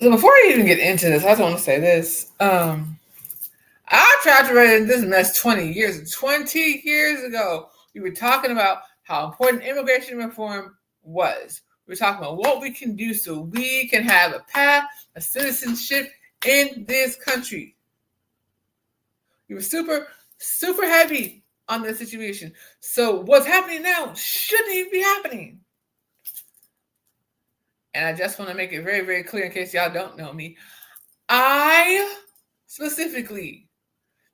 So before I even get into this, I just want to say this. I tried to write this mess 20 years. 20 years ago, we were talking about how important immigration reform was. We were talking about what we can do so we can have a path of citizenship in this country. We were super, super heavy on this situation. So what's happening now shouldn't even be happening. And I just want to make it very, very clear in case y'all don't know me. I specifically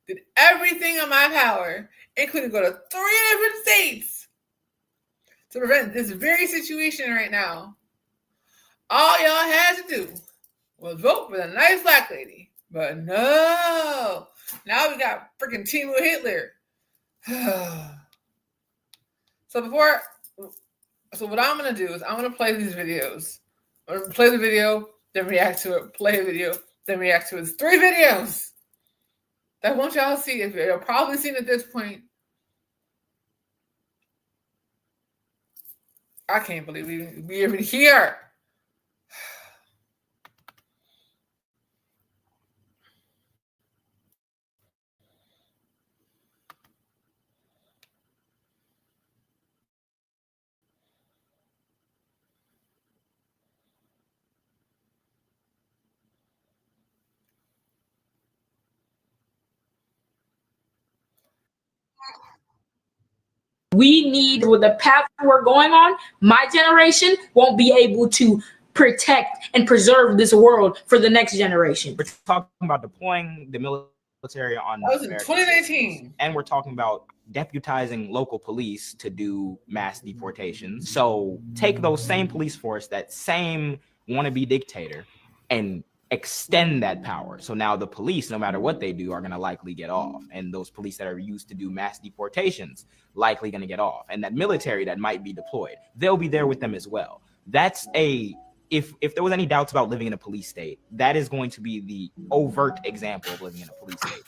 did everything in my power, including go to 3 different states, to prevent this very situation right now. All y'all had to do was vote for the nice black lady. But no, now we got freaking Timo Hitler. So what I'm gonna do is I'm gonna play these videos. I'm gonna play the video, then react to it. Play a video, then react to it. It's 3 videos that I want y'all to see. If you're probably seen at this point, I can't believe we even here. We need, with the path we're going on, my generation won't be able to protect and preserve this world for the next generation. We're talking about deploying the military on That was in 2019. and we're talking about deputizing local police to do mass deportations. So take those same police force, that same wannabe dictator, and extend that power. So now the police, no matter what they do, are going to likely get off. And those police that are used to do mass deportations likely going to get off. And that military that might be deployed, they'll be there with them as well. That's if there was any doubts about living in a police state, that is going to be the overt example of living in a police state.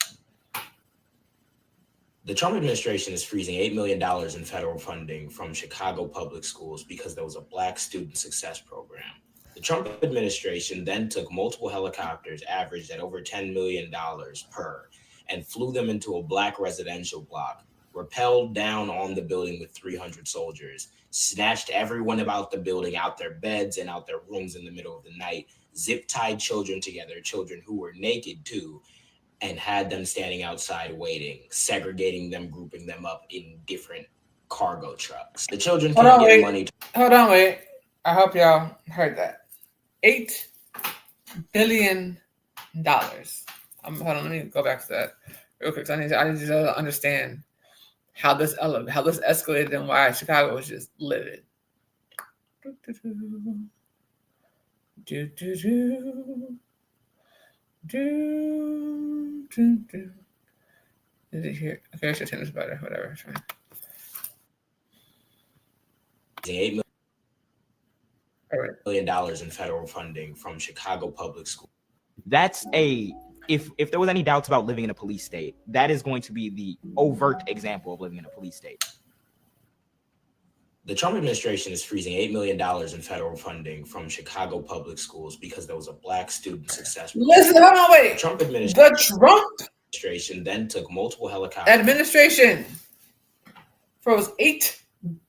The Trump administration is freezing $8 million in federal funding from Chicago public schools because there was a Black student success program. The Trump administration then took multiple helicopters, averaged at over $10 million per, and flew them into a Black residential block, rappelled down on the building with 300 soldiers, snatched everyone about the building out their beds and out their rooms in the middle of the night, zip-tied children together, children who were naked too, and had them standing outside waiting, segregating them, grouping them up in different cargo trucks. The children can't get money. Hold on, wait. I hope y'all heard that. $8 billion. Hold on, let me go back to that real quick. I need to understand how this escalated and why Chicago was just livid. Is it here? Okay, I should turn this better. Whatever. $8 million in federal funding from Chicago public schools. That's if there was any doubts about living in a police state, that is going to be the overt example of living in a police state. The Trump administration is freezing $8 million in federal funding from Chicago public schools because there was a Black student success program. Listen, hold on, wait. The Trump administration then took multiple helicopters. Administration froze $8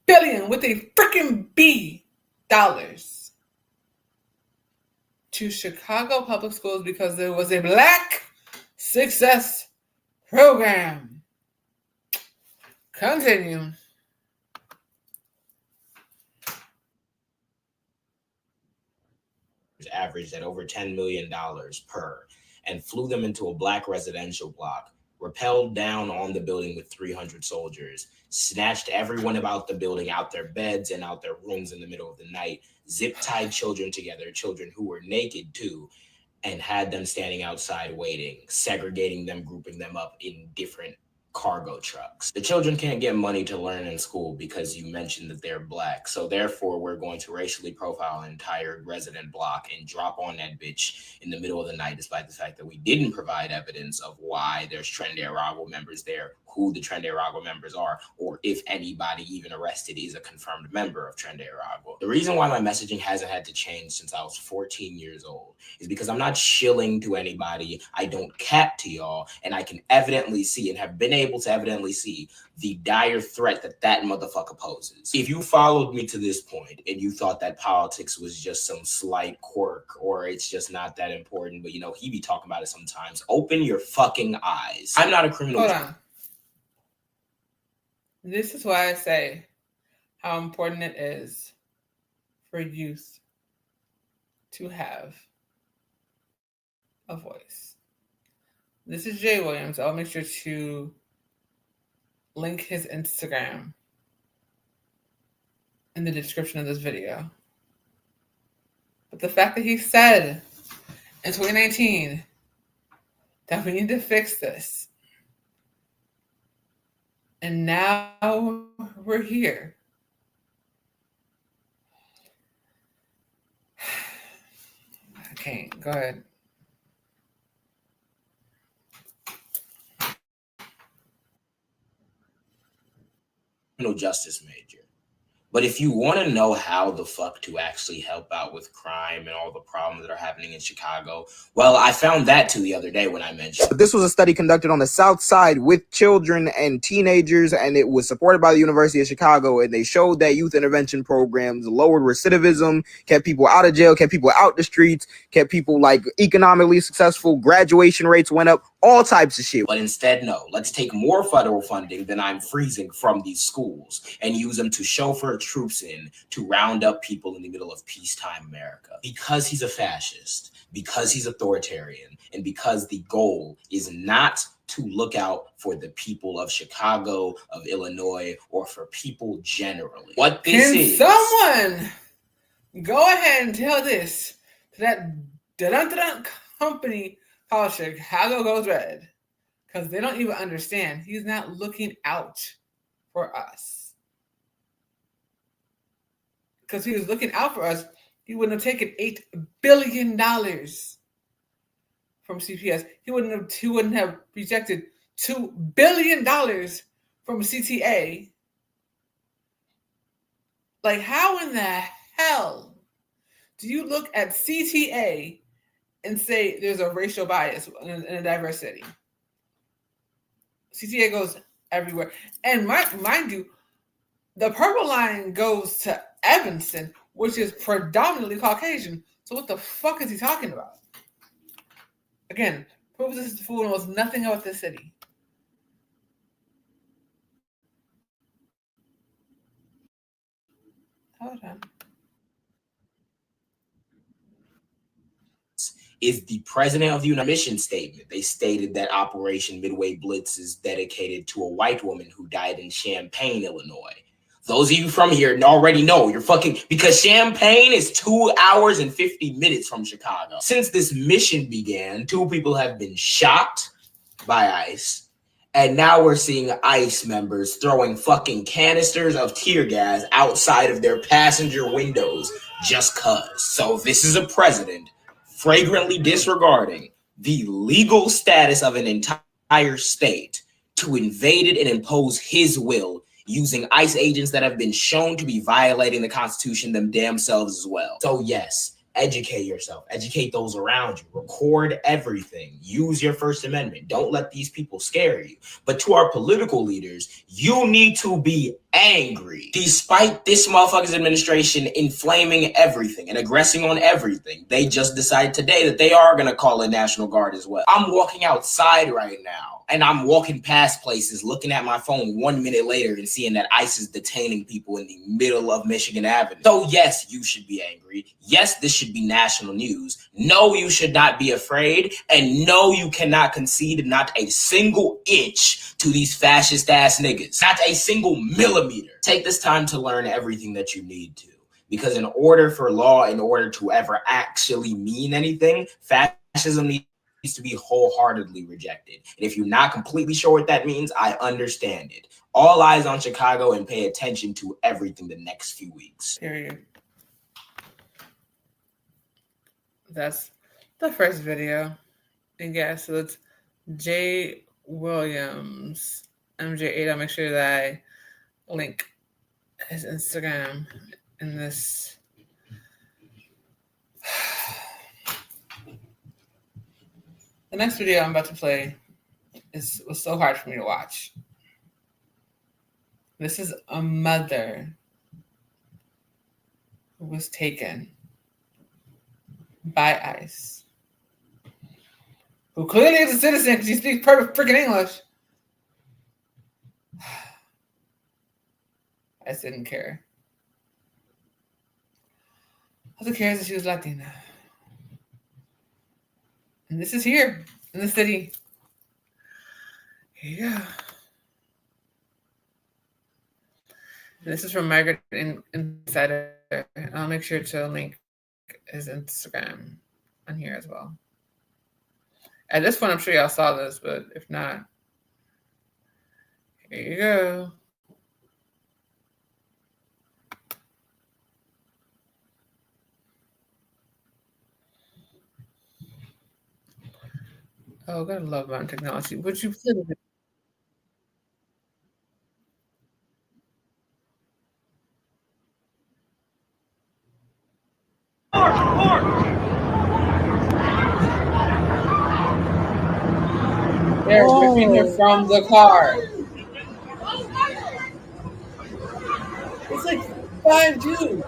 billion with a freaking B dollars to Chicago public schools because there was a Black success program. Continue. Averaged at over $10 million per, and flew them into a Black residential block, rappelled down on the building with 300 soldiers, snatched everyone about the building out their beds and out their rooms in the middle of the night, zip-tied children together, children who were naked too, and had them standing outside waiting, segregating them, grouping them up in different cargo trucks. The children can't get money to learn in school because you mentioned that they're Black. So therefore, we're going to racially profile an entire resident block and drop on that bitch in the middle of the night, despite the fact that we didn't provide evidence of why there's Trinidad Arrival members there who the Tren de Aragua members are, or if anybody even arrested is a confirmed member of Tren de Aragua. The reason why my messaging hasn't had to change since I was 14 years old is because I'm not shilling to anybody. I don't cap to y'all, and I can evidently see and have been able to evidently see the dire threat that motherfucker poses. If you followed me to this point and you thought that politics was just some slight quirk or it's just not that important, but he be talking about it sometimes, open your fucking eyes. I'm not a criminal. Hold on. This is why I say how important it is for youth to have a voice. This is Jay Williams. I'll make sure to link his Instagram in the description of this video. But the fact that he said in 2019 that we need to fix this, and now we're here. I can't. Go ahead. Criminal justice major. But if you want to know how the fuck to actually help out with crime and all the problems that are happening in Chicago, well, I found that too the other day when I mentioned. This was a study conducted on the South Side with children and teenagers, and it was supported by the University of Chicago, and they showed that youth intervention programs lowered recidivism, kept people out of jail, kept people out the streets, kept people economically successful, graduation rates went up, all types of shit. But instead, no, let's take more federal funding than I'm freezing from these schools and use them to chauffeur troops in to round up people in the middle of peacetime America. Because he's a fascist, because he's authoritarian, and because the goal is not to look out for the people of Chicago, of Illinois, or for people generally. What this is... Someone go ahead and tell this to that company called Chicago Goes Red, because they don't even understand. He's not looking out for us. Because if he was looking out for us, he wouldn't have taken $8 billion from CPS. He wouldn't have rejected $2 billion from CTA. How in the hell do you look at CTA and say there's a racial bias in a diverse city? CTA goes everywhere. And mind you, the purple line goes to Evanston, which is predominantly Caucasian. So what the fuck is he talking about? Again, proves this fool knows nothing about the city. Hold on. Is the president of the United mission statement. They stated that Operation Midway Blitz is dedicated to a white woman who died in Champaign, Illinois. Those of you from here already know you're because Champaign is 2 hours and 50 minutes from Chicago. Since this mission began, 2 people have been shot by ICE, and now we're seeing ICE members throwing fucking canisters of tear gas outside of their passenger windows just cuz. So this is a president flagrantly disregarding the legal status of an entire state to invade it and impose his will using ICE agents that have been shown to be violating the Constitution them damn selves as well. So yes, educate yourself, educate those around you, record everything, use your First Amendment. Don't let these people scare you. But to our political leaders, you need to be angry. Despite this motherfucker's administration inflaming everything and aggressing on everything, they just decided today that they are going to call in National Guard as well. I'm walking outside right now, and I'm walking past places, looking at my phone 1 minute later and seeing that ICE is detaining people in the middle of Michigan Avenue. So yes, you should be angry. Yes, this should be national news. No, you should not be afraid. And no, you cannot concede not a single inch to these fascist ass niggas. Not a single millimeter. Take this time to learn everything that you need to. Because in order for law, in order to ever actually mean anything, fascism needs to be wholeheartedly rejected. And if you're not completely sure what that means, I understand it. All eyes on Chicago and pay attention to everything the next few weeks. Period. That's the first video. And yeah, so it's Jay Williams MJ8. I'll make sure that I link his Instagram in this. The next video I'm about to play was so hard for me to watch. This is a mother who was taken by ICE, who clearly is a citizen because she speaks perfect freaking English. I just didn't care. All I cared is that she was Latina. And this is here in the city. Here you go. This is from Margaret Insider. I'll make sure to link his Instagram on here as well. At this point, I'm sure y'all saw this, but if not, here you go. Oh, gotta love modern technology. Would you play with it? They're ripping her from the car. It's like 5 dudes.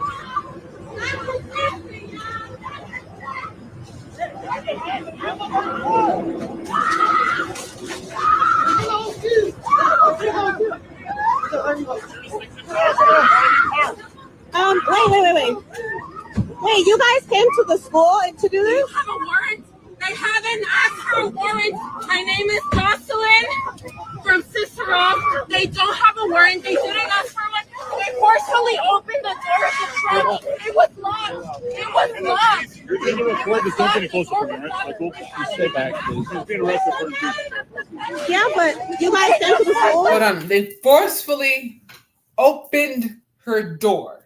Wait, you guys came to the school to do this? You have a warrant? They haven't asked for a warrant. My name is Jocelyn from Cicero. They don't have a warrant. They didn't ask for one. They forcefully opened the door of the truck. It was locked. It was locked. You're going to record this. Don't get closer for me, right? Like, we'll stay back, please. He's being arrested for intrusion. Yeah, but you guys came to the school? Hold on. They forcefully opened her door.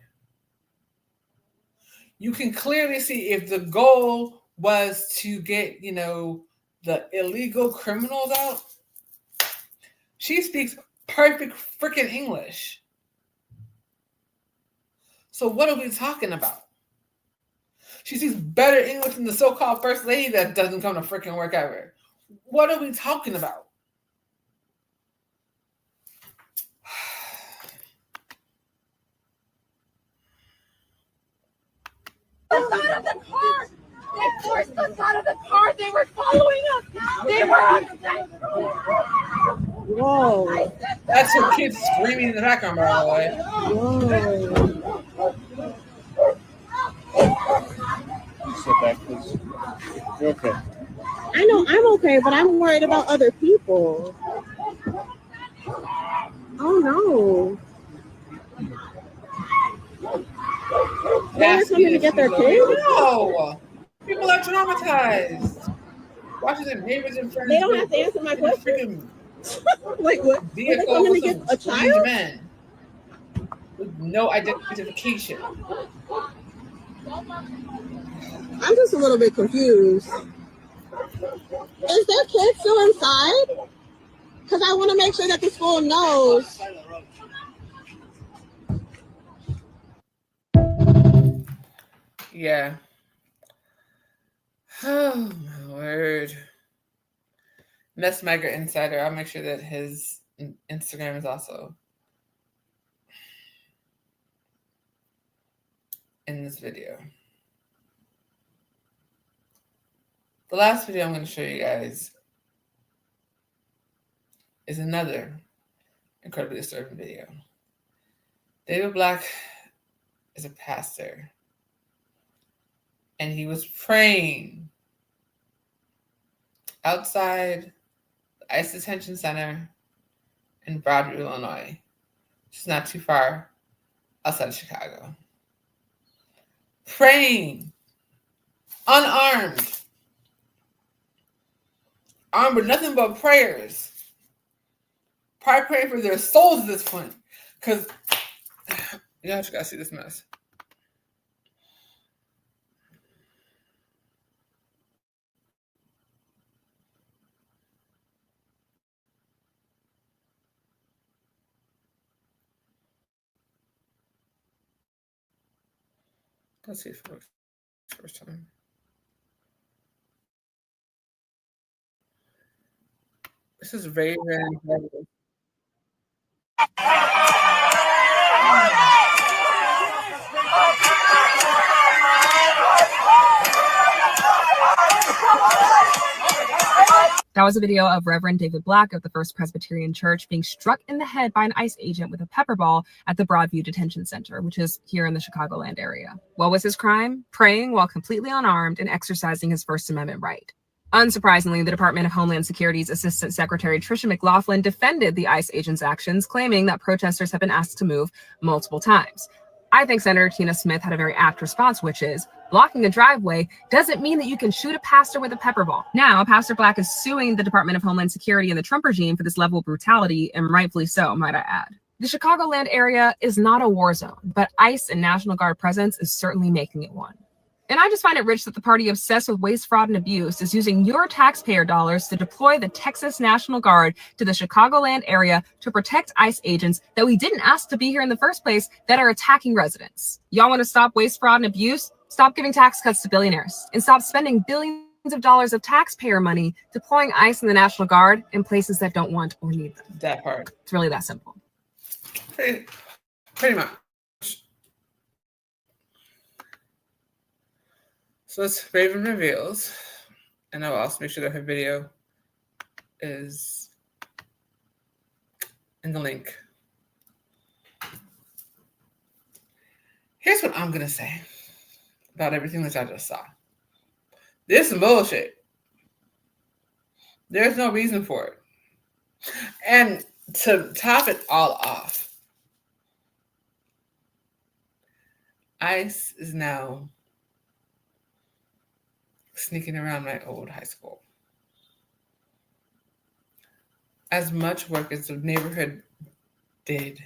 You can clearly see if the goal was to get, the illegal criminals out. She speaks perfect freaking English. So what are we talking about? She speaks better English than the so-called first lady that doesn't come to freaking work ever. What are we talking about? Out of the car. They forced us out of the car. They were following us. They were on the side. Whoa. That's her kids screaming in the background, by the way. Whoa. Sit back, please. You're okay. I know I'm okay, but I'm worried about other people. Oh no. They're coming to get their kids? No! People are traumatized. Watching their neighbors and friends. They don't have to answer my question. Wait, what? Are they Vehicle coming to with get some a strange child? men with no identification. I'm just a little bit confused. Is their kid still inside? Because I want to make sure that the school knows. Yeah. Oh my word. That's Migrant Insider. I'll make sure that his Instagram is also in this video. The last video I'm going to show you guys is another incredibly disturbing video. David Black is a pastor, and he was praying outside the ICE detention center in Broadview, Illinois, which is not too far outside of Chicago. Praying, unarmed, armed with nothing but prayers. Probably praying for their souls at this point, because y'all just gotta see this mess. Let's see if it works first time. This is Raven. That was a video of Reverend David Black of the First Presbyterian Church being struck in the head by an ICE agent with a pepper ball at the Broadview Detention Center, which is here in the Chicagoland area. What was his crime? Praying while completely unarmed and exercising his First Amendment right. Unsurprisingly, the Department of Homeland Security's Assistant Secretary Tricia McLaughlin defended the ICE agent's actions, claiming that protesters have been asked to move multiple times. I think Senator Tina Smith had a very apt response, which is, blocking a driveway doesn't mean that you can shoot a pastor with a pepper ball. Now, Pastor Black is suing the Department of Homeland Security and the Trump regime for this level of brutality, and rightfully so, might I add. The Chicagoland area is not a war zone, but ICE and National Guard presence is certainly making it one. And I just find it rich that the party obsessed with waste, fraud, and abuse is using your taxpayer dollars to deploy the Texas National Guard to the Chicagoland area to protect ICE agents that we didn't ask to be here in the first place that are attacking residents. Y'all want to stop waste, fraud, and abuse? Stop giving tax cuts to billionaires and stop spending billions of dollars of taxpayer money deploying ICE and the National Guard in places that don't want or need them. That part. It's really that simple. Pretty much. So let's Raven reveals, and I'll also make sure that her video is in the link. Here's what I'm gonna say about everything that I just saw. This is bullshit. There's no reason for it. And to top it all off, ICE is now sneaking around my old high school. As much work as the neighborhood did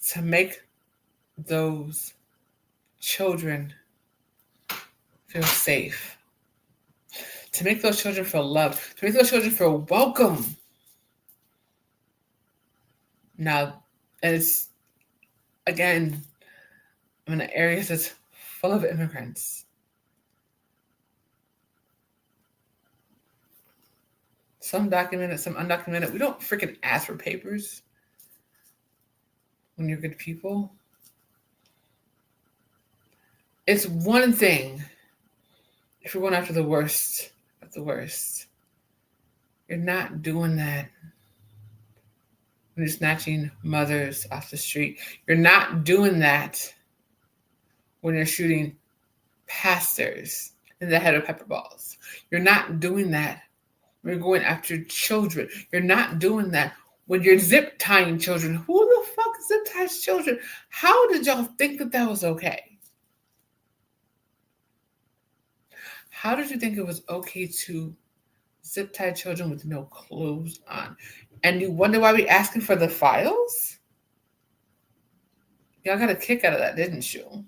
to make those children feel safe, to make those children feel loved, to make those children feel welcome. Now, it's, again, in an area that's full of immigrants. Some documented, some undocumented. We don't freaking ask for papers when you're good people. It's one thing if you're going after the worst of the worst. You're not doing that when you're snatching mothers off the street. You're not doing that when you're shooting pastors in the head of pepper balls. You're not doing that when you're going after children. You're not doing that when you're zip tying children. Who the fuck zip ties children? How did y'all think that that was okay? How did you think it was okay to zip tie children with no clothes on? And you wonder why we asking for the files? Y'all got a kick out of that, didn't you?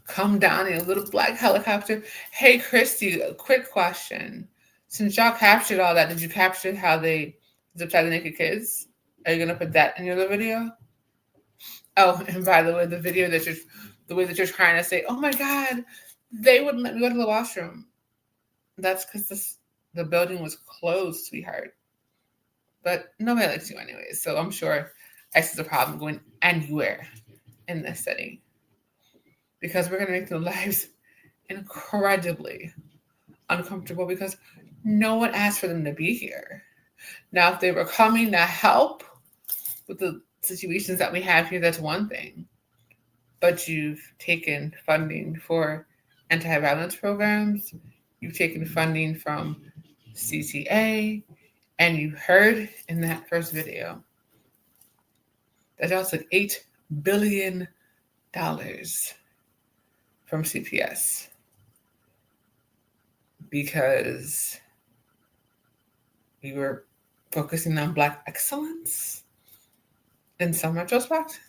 Come down in a little black helicopter. Hey, Christy, a quick question. Since y'all captured all that, did you capture how they zip tie the naked kids? Are you going to put that in your little video? Oh, and by the way, the way that you're trying to say, oh my God, they wouldn't let me go to the washroom. That's because the building was closed, sweetheart. But nobody likes you anyway, so I'm sure ICE is a problem going anywhere in this setting. Because we're going to make their lives incredibly uncomfortable because no one asked for them to be here. Now, if they were coming to help with the situations that we have here, that's one thing. But you've taken funding for anti-violence programs. You've taken funding from CTA. And you heard in that first video that y'all took $8 billion from CPS because we were focusing on Black excellence in some retrospect.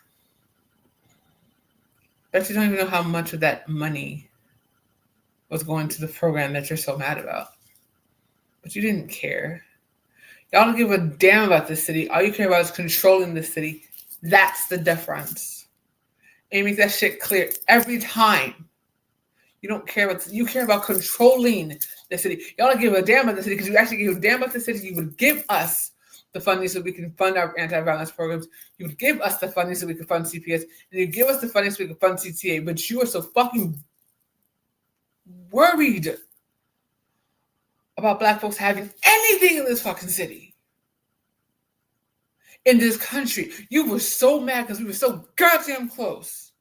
But you don't even know how much of that money was going to the program that you're so mad about. But you didn't care. Y'all don't give a damn about the city. All you care about is controlling the city That's the difference. And you make that shit clear every time. You don't care about, you care about controlling the city. Y'all don't give a damn about the city, because you actually give a damn about the city. You would give us the funding so we can fund our anti-violence programs. You would give us the funding so we can fund CPS. And you give us the funding so we can fund CTA. But you are so fucking worried about Black folks having anything in this fucking city. In this country. You were so mad because we were so goddamn close.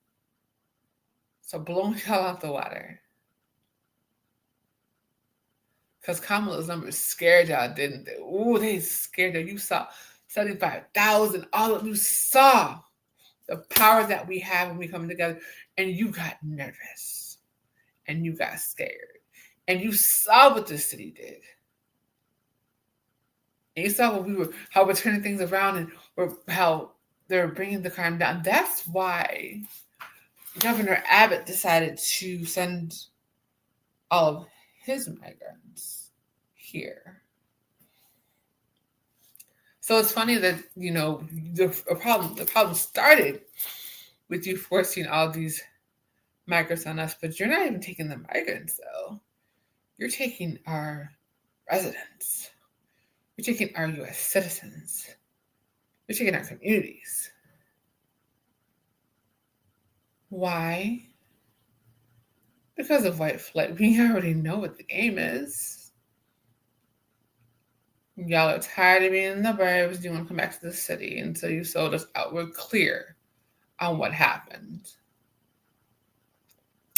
So blowing y'all out the water. Because Kamala's numbers scared y'all, didn't they? Ooh, they scared y'all. You saw 75,000. All of you saw the power that we have when we come together. And you got nervous. And you got scared. And you saw what the city did. And you saw how we're turning things around and how they're bringing the crime down. That's why Governor Abbott decided to send all of his migrants here. So it's funny that, the problem started with you forcing all these migrants on us, but you're not even taking the migrants, though. You're taking our residents. You're taking our U.S. citizens. You're taking our communities. Why? Because of white flight. We already know what the game is. Y'all are tired of being in the burbs. You want to come back to the city. And so you sold us out. We're clear on what happened.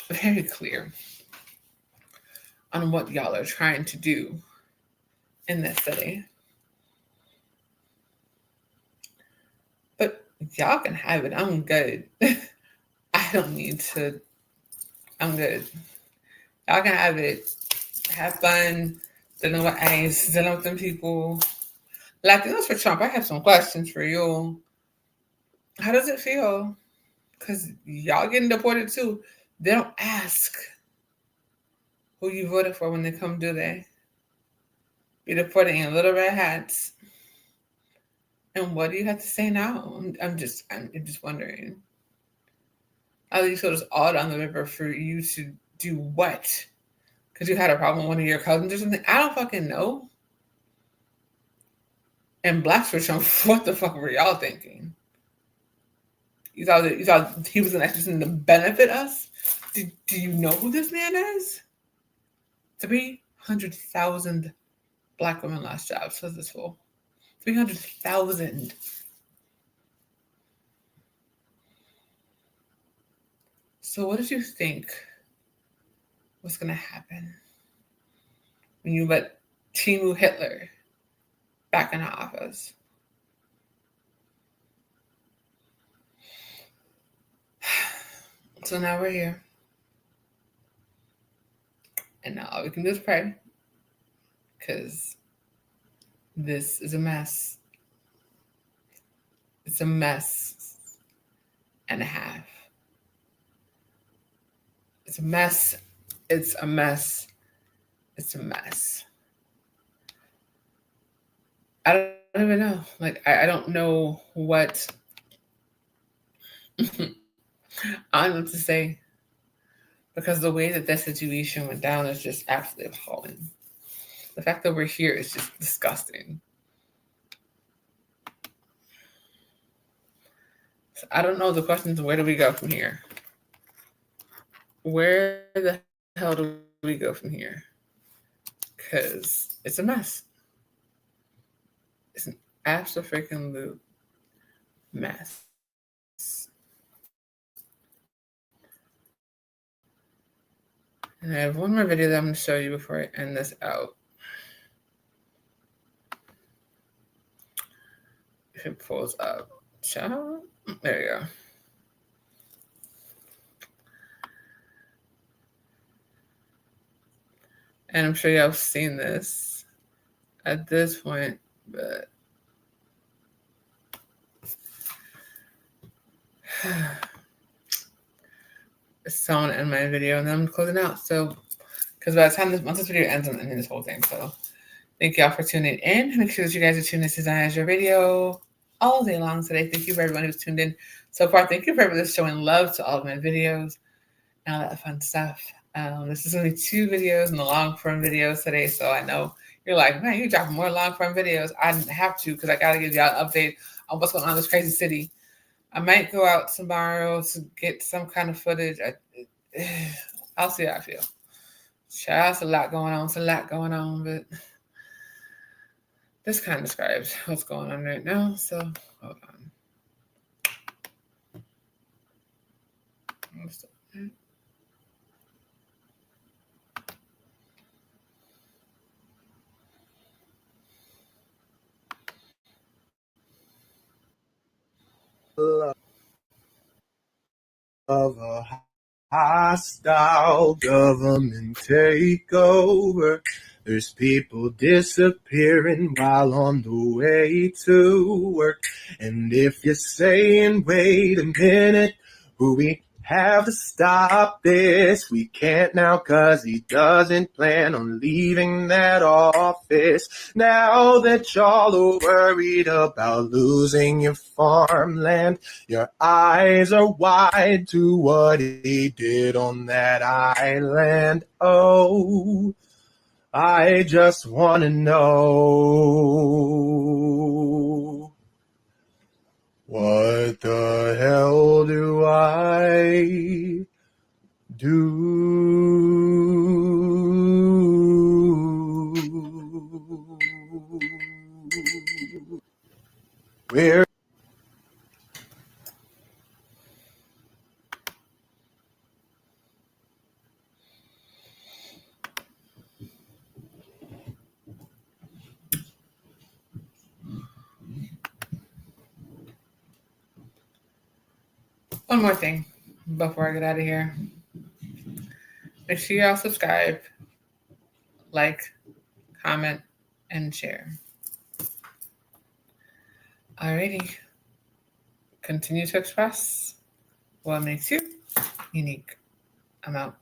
Very clear on what y'all are trying to do in this city. But y'all can have it. I'm good. I don't need to. I'm good. Y'all can have it. Have fun. Dealing with ICE. Dealing with them people. Latinos for Trump. I have some questions for you. How does it feel? Because y'all getting deported too. They don't ask who you voted for when they come, do they? You're deported in little red hats. And what do you have to say now? I'm just wondering. How you told us all down the river for you to do what? Because you had a problem with one of your cousins or something? I don't fucking know. And Blacks for Trump, what the fuck were y'all thinking? You thought he was an extra to benefit us? Do you know who this man is? 300,000 Black women lost jobs, says this fool. 300,000. So what did you think was going to happen when you let Timu Hitler back in office? So now we're here. And now all we can do is pray. Because this is a mess. It's a mess and a half. It's a mess. It's a mess. It's a mess. I don't even know. I don't know what I don't know what to say. Because the way that that situation went down is just absolutely appalling. The fact that we're here is just disgusting. So I don't know. The question is, where do we go from here? Where the hell do we go from here? Because it's a mess. It's an absolute mess. And I have one more video that I'm going to show you before I end this out. If it pulls up. Ciao. There you go. And I'm sure y'all have seen this at this point, but so I want to end my video and then I'm closing out. So, because by the time once this video ends, I'm ending this whole thing. So, thank y'all for tuning in. Make sure that you guys are tuning in to Zion as your video. all day long today. Thank you for everyone who's tuned in so far. Thank you for everyone that's showing love to all of my videos and all that fun stuff. This is only 2 videos and the long form videos today, so I know you're like, man, you're dropping more long form videos. I didn't have to because I got to give y'all an update on what's going on in this crazy city. I might go out tomorrow to get some kind of footage. I'll see how I feel. Child, it's a lot going on. It's a lot going on, but this kind of describes what's going on right now. So, hold on. Of a hostile government takeover. There's people disappearing while on the way to work. And if you're saying, wait a minute, we have to stop this. We can't now 'cause he doesn't plan on leaving that office. Now that y'all are worried about losing your farmland, your eyes are wide to what he did on that island. Oh, I just want to know, what the hell do I do? Where One more thing before I get out of here. Make sure y'all subscribe, like, comment, and share. Alrighty. Continue to express what makes you unique. I'm out.